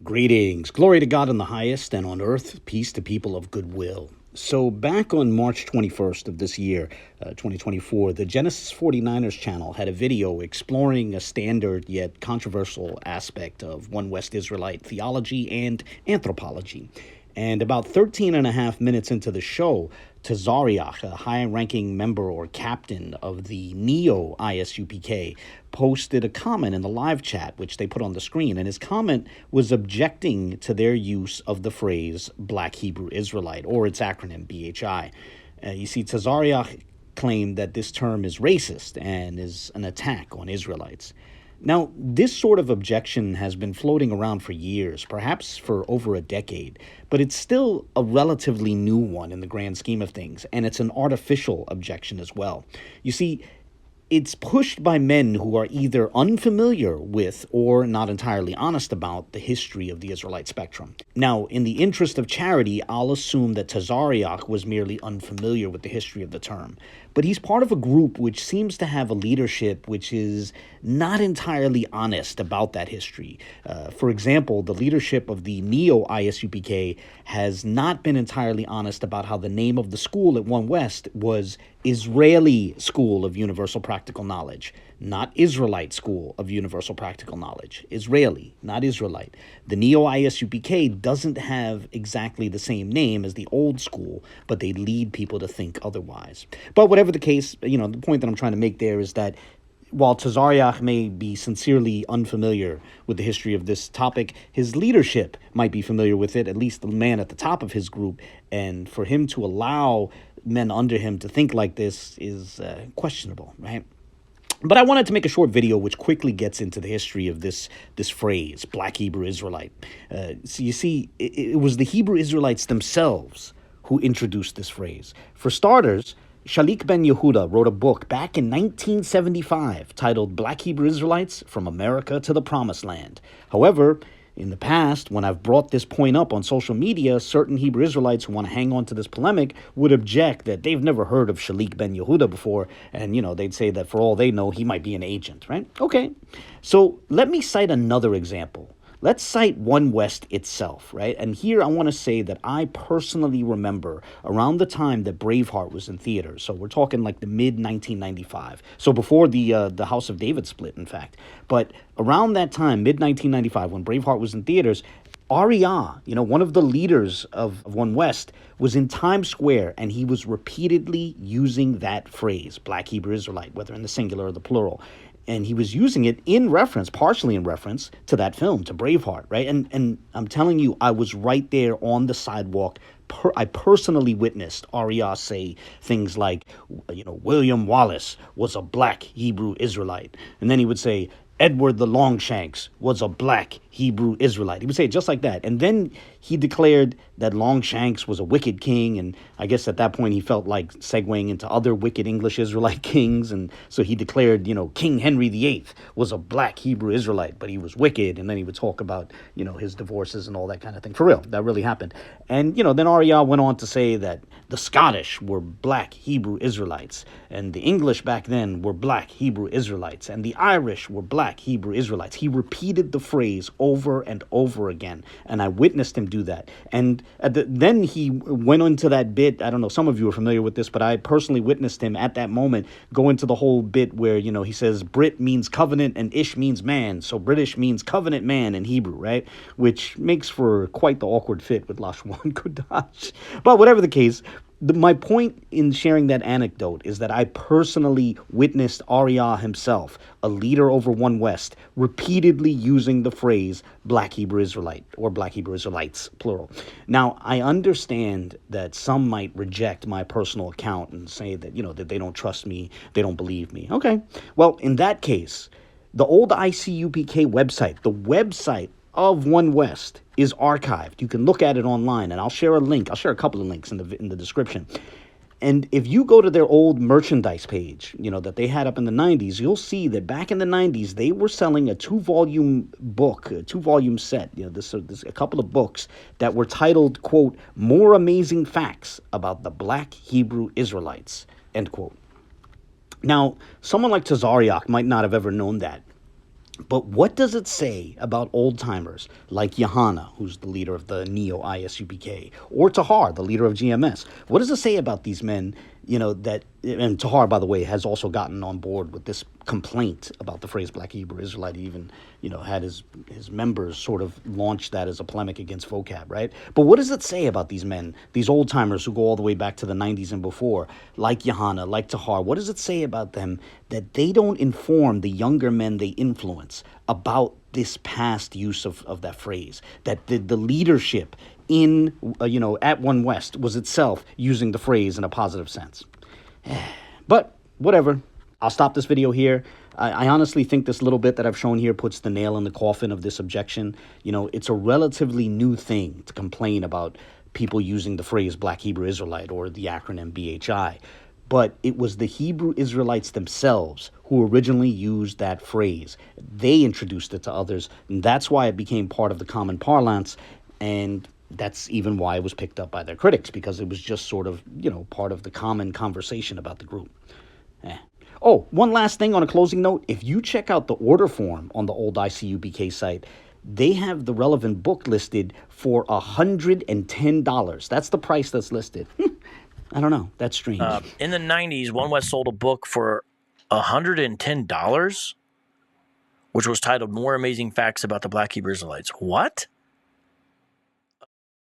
Greetings. Glory to God in the highest, and on earth, peace to people of good will. So back on March 21st of this year, 2024, the Genesis 49ers channel had a video exploring a standard yet controversial aspect of One West Israelite theology and anthropology. And about 13 and a half minutes into the show, Tazaryach, a high-ranking member or captain of the ICUPK, posted a comment in the live chat, which they put on the screen, and his comment was objecting to their use of the phrase Black Hebrew Israelite, or its acronym BHI. You see, Tazaryach claimed that this term is racist and is an attack on Israelites. Now, this sort of objection has been floating around for years, perhaps for over a decade, but it's still a relatively new one in the grand scheme of things, and it's an artificial objection as well. You see, it's pushed by men who are either unfamiliar with or not entirely honest about the history of the Israelite spectrum. Now, in the interest of charity, I'll assume that Tazaryach was merely unfamiliar with the history of the term. But he's part of a group which seems to have a leadership which is not entirely honest about that history. For example, the leadership of the ICUPK has not been entirely honest about how the name of the school at One West was Israeli School of Universal Practical Knowledge, not Israelite School of Universal Practical Knowledge. Israeli, not Israelite. The ICUPK doesn't have exactly the same name as the old school, but they lead people to think otherwise. But whatever the case, the point that I'm trying to make there is that while Tazaryach may be sincerely unfamiliar with the history of this topic, his leadership might be familiar with it, at least the man at the top of his group, and for him to allow men under him to think like this is questionable, right? But I wanted to make a short video which quickly gets into the history of this phrase, Black Hebrew Israelite. So you see, it was the Hebrew Israelites themselves who introduced this phrase. For starters, Shaleak ben Yehuda wrote a book back in 1975 titled Black Hebrew Israelites From America to the Promised Land. However, in the past, when I've brought this point up on social media, certain Hebrew Israelites who want to hang on to this polemic would object that they've never heard of Shaleak ben Yehuda before, and, they'd say that for all they know, he might be an agent, right? Okay, so let me cite another example. Let's cite One West itself, right? And here I want to say that I personally remember around the time that Braveheart was in theaters. So we're talking like the mid-1995. So before the House of David split, in fact. But around that time, mid-1995, when Braveheart was in theaters, Arya, one of the leaders of One West, was in Times Square, and he was repeatedly using that phrase, Black Hebrew Israelite, whether in the singular or the plural. And he was using it partially in reference to that film, to Braveheart, right? And I'm telling you, I was right there on the sidewalk. I personally witnessed Arya say things like, William Wallace was a Black Hebrew Israelite. And then he would say, Edward the Longshanks was a Black Hebrew Israelite. He would say it just like that. And then he declared that Longshanks was a wicked king. And I guess at that point he felt like segueing into other wicked English Israelite kings. And so he declared, King Henry VIII was a Black Hebrew Israelite, but he was wicked. And then he would talk about, his divorces and all that kind of thing. For real, that really happened. And, then Arya went on to say that the Scottish were Black Hebrew Israelites. And the English back then were Black Hebrew Israelites. And the Irish were Black Hebrew Israelites. He repeated the phrase over and over again, and I witnessed him do that. And then he went into that bit. I don't know, some of you are familiar with this, but I personally witnessed him at that moment go into the whole bit where, he says Brit means covenant and Ish means man. So British means covenant man in Hebrew, right? Which makes for quite the awkward fit with Lashwan Kodash. But whatever the case, my point in sharing that anecdote is that I personally witnessed Arya himself, a leader over One West, repeatedly using the phrase Black Hebrew Israelite, or Black Hebrew Israelites, plural. Now, I understand that some might reject my personal account and say that, that they don't trust me, they don't believe me. Okay, well, in that case, the old ICUPK website, the website of One West, is archived. You can look at it online, and I'll share a link. I'll share a couple of links in the description. And if you go to their old merchandise page, that they had up in the 90s, you'll see that back in the 90s, they were selling a 2-volume book, a 2-volume set, this a couple of books that were titled, quote, More Amazing Facts About the Black Hebrew Israelites, end quote. Now, someone like Tazaryach might not have ever known that. But what does it say about old-timers like Johanna, who's the leader of the neo-ICUPK, or Tahar, the leader of GMS? What does it say about these men, and Tahar, by the way, has also gotten on board with this complaint about the phrase Black Hebrew Israelite. He even, had his members sort of launch that as a polemic against Vocab, right? But what does it say about these men, these old-timers who go all the way back to the 90s and before, like Johanna, like Tahar? What does it say about them that they don't inform the younger men they influence about this past use of that phrase, that the leadership in, at One West was itself using the phrase in a positive sense? But whatever, I'll stop this video here. I honestly think this little bit that I've shown here puts the nail in the coffin of this objection. It's a relatively new thing to complain about people using the phrase Black Hebrew Israelite or the acronym BHI. But it was the Hebrew Israelites themselves who originally used that phrase. They introduced it to others, and that's why it became part of the common parlance, and that's even why it was picked up by their critics, because it was just sort of, part of the common conversation about the group. Oh, one last thing on a closing note. If you check out the order form on the old ICUPK site, they have the relevant book listed for $110. That's the price that's listed. I don't know. That's strange. In the 90s, One West sold a book for $110, which was titled More Amazing Facts About the Black Hebrew Israelites. What?